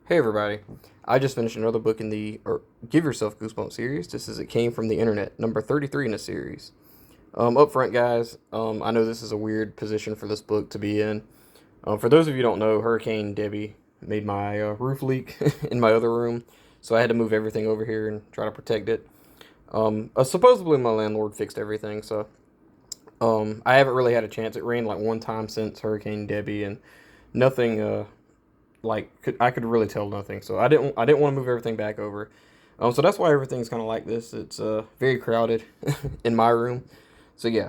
Hey everybody, I just finished another book in the Give Yourself Goosebumps series. This is It Came From the Internet, number 33 in the series. Up front, guys, I know this is a weird position for this book to be in. For those of you who don't know, Hurricane Debbie made my roof leak in my other room, so I had to move everything over here and try to protect it. Supposedly, my landlord fixed everything, so I haven't really had a chance. It rained like one time since Hurricane Debbie, and nothing I could really tell nothing. So I didn't want to move everything back over. So that's why everything's kind of like this. It's very crowded in my room. So yeah,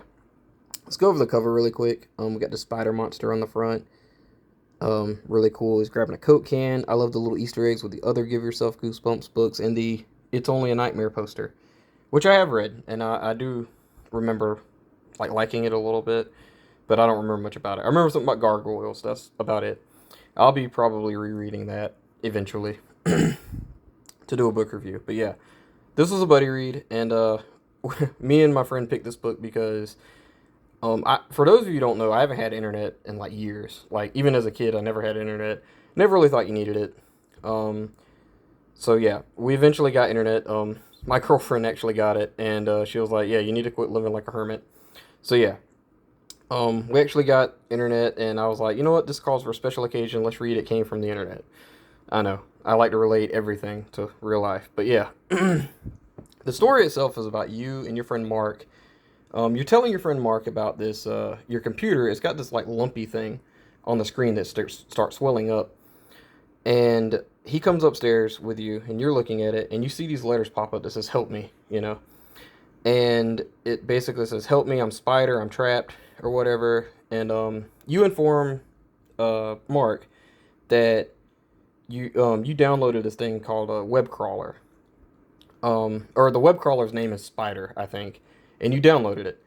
let's go over the cover really quick. We got the spider monster on the front. Really cool. He's grabbing a Coke can. I love the little Easter eggs with the other Give Yourself Goosebumps books and the It's Only a Nightmare poster, which I have read and I do remember liking it a little bit, but I don't remember much about it. I remember something about gargoyles. That's about it. I'll be probably rereading that eventually to do a book review. But yeah, this was a buddy read, and me and my friend picked this book because for those of you who don't know, I haven't had internet in like years. Like even as a kid, I never had internet. Never really thought you needed it. Um, so yeah, we eventually got internet. My girlfriend actually got it, and she was like, "Yeah, you need to quit living like a hermit." So yeah, we actually got internet, and I was like, you know what? This calls for a special occasion. Let's read It Came from the Internet. I know. I like to relate everything to real life. But yeah, the story itself is about you and your friend Mark. You're telling your friend Mark about this, your computer. It's got this like lumpy thing on the screen that starts swelling up. And he comes upstairs with you, and you're looking at it, and you see these letters pop up that says, "Help me," you know? And it basically says, "Help me, I'm Spider, I'm trapped," or whatever. And you inform Mark that you downloaded this thing called a web crawler, or the web crawler's name is Spider, I think, and you downloaded it.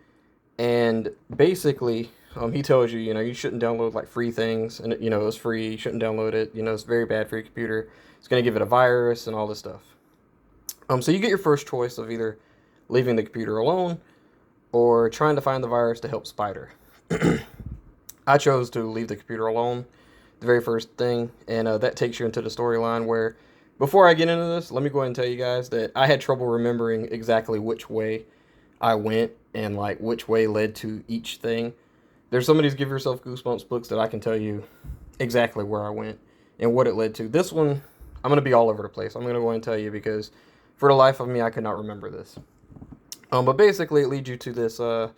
And basically, he tells you, you shouldn't download like free things, and it's free. You shouldn't download it. It's very bad for your computer. It's gonna give it a virus and all this stuff. So you get your first choice of either leaving the computer alone or trying to find the virus to help Spider. I chose to leave the computer alone, the very first thing, and that takes you into the storyline where, before I get into this, let me go ahead and tell you guys that I had trouble remembering exactly which way I went and like which way led to each thing. There's some of these Give Yourself Goosebumps books that I can tell you exactly where I went and what it led to. This one, I'm going to be all over the place. I'm going to go ahead and tell you because for the life of me, I could not remember this. But basically, it leads you to this. The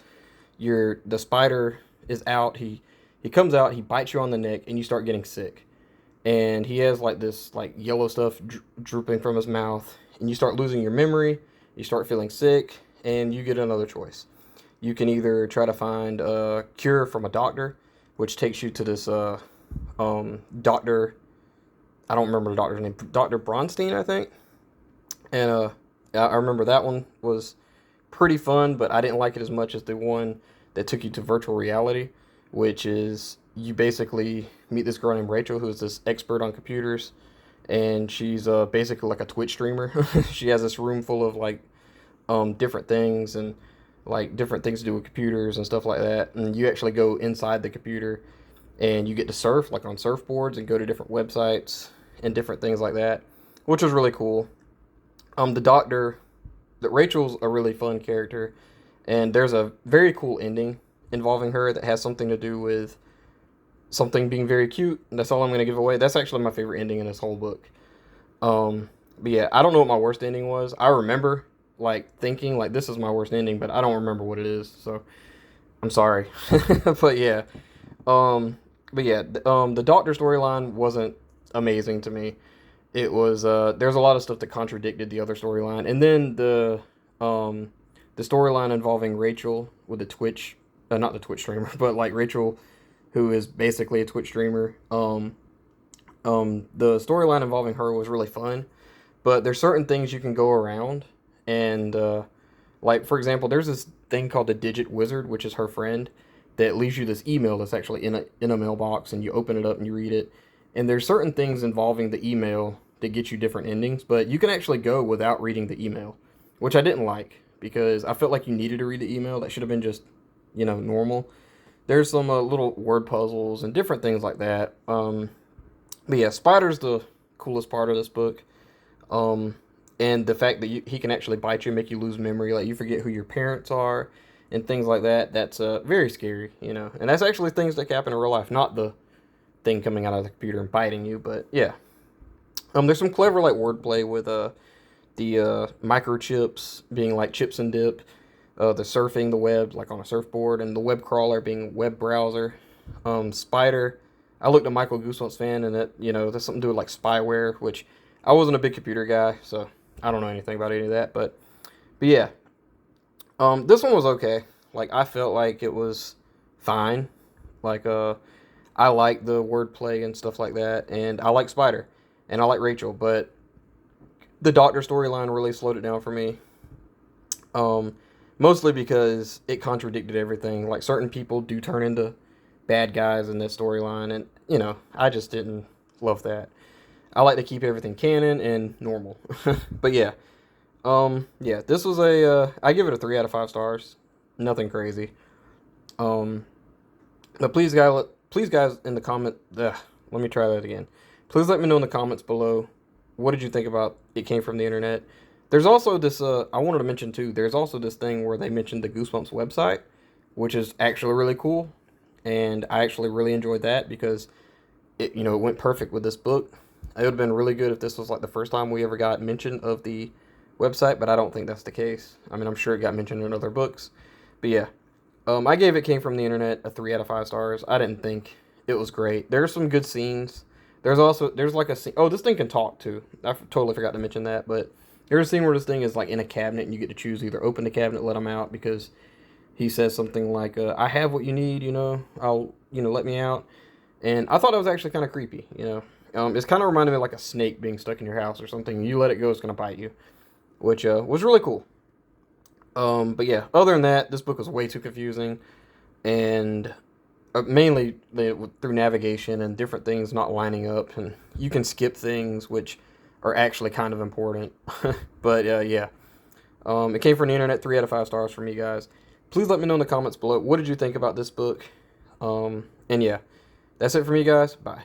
spider is out. He comes out. He bites you on the neck, and you start getting sick. And he has like this like yellow stuff drooping from his mouth, and you start losing your memory. You start feeling sick, and you get another choice. You can either try to find a cure from a doctor, which takes you to this doctor. I don't remember the doctor's name. Doctor Bronstein, I think. And I remember that one was pretty fun, but I didn't like it as much as the one that took you to virtual reality, which is you basically meet this girl named Rachel who's this expert on computers, and she's basically like a Twitch streamer. She has this room full of like different things and like different things to do with computers and stuff like that. And you actually go inside the computer and you get to surf like on surfboards and go to different websites and different things like that, which was really cool. The doctor, that Rachel's a really fun character, and there's a very cool ending involving her that has something to do with something being very cute. And that's all I'm going to give away. That's actually my favorite ending in this whole book. But yeah, I don't know what my worst ending was. I remember like thinking like this is my worst ending, but I don't remember what it is. So I'm sorry. But yeah, the doctor storyline wasn't amazing to me. It was there's a lot of stuff that contradicted the other storyline, and then the storyline involving Rachel with the Twitch, not the Twitch streamer, but like Rachel, who is basically a Twitch streamer. The storyline involving her was really fun, but there's certain things you can go around, and like for example, there's this thing called the Digit Wizard, which is her friend, that leaves you this email that's actually in a mailbox, and you open it up and you read it. And there's certain things involving the email that get you different endings, but you can actually go without reading the email, which I didn't like because I felt like you needed to read the email. That should have been just, normal. There's some little word puzzles and different things like that. But yeah, Spider's the coolest part of this book. Um, and the fact that he can actually bite you, make you lose memory, like you forget who your parents are, and things like that. That's very scary, you know. And that's actually things that happen in real life, not the thing coming out of the computer and biting you. But yeah, there's some clever like wordplay with the microchips being like chips and dip, the surfing the web like on a surfboard, and the web crawler being web browser. Spider. I looked at Michael Goosebumps fan, and that that's something to do with like spyware, which I wasn't a big computer guy, so I don't know anything about any of that. But yeah, this one was okay. Like I felt like it was fine. Like I like the wordplay and stuff like that, and I like Spider, and I like Rachel, but the Doctor storyline really slowed it down for me. Um, Mostly because it contradicted everything. Like certain people do turn into bad guys in this storyline, and I just didn't love that. I like to keep everything canon and normal. But yeah, yeah, this was I give it a 3 out of 5 stars. Nothing crazy. Um, but please guys in the comment, let me try that again. Please let me know in the comments below, what did you think about It Came From the Internet? There's also this, I wanted to mention too, there's also this thing where they mentioned the Goosebumps website, which is actually really cool. And I actually really enjoyed that because it went perfect with this book. It would have been really good if this was like the first time we ever got mention of the website, but I don't think that's the case. I mean, I'm sure it got mentioned in other books. But yeah, I gave It Came From the Internet a 3 out of 5 stars. I didn't think it was great. There's some good scenes. There's like a scene. Oh, this thing can talk too. Totally forgot to mention that. But there's a scene where this thing is like in a cabinet, and you get to choose either open the cabinet, let him out, because he says something like, "I have what you need. I'll let me out." And I thought it was actually kind of creepy. It's kind of reminded me of like a snake being stuck in your house or something. You let it go, it's gonna bite you, which was really cool. But yeah, other than that, this book was way too confusing, and mainly through navigation and different things not lining up, and you can skip things which are actually kind of important. But yeah, It Came From the Internet, 3 out of 5 stars for me, guys. Please let me know in the comments below, what did you think about this book? And yeah, that's it for me, guys. Bye.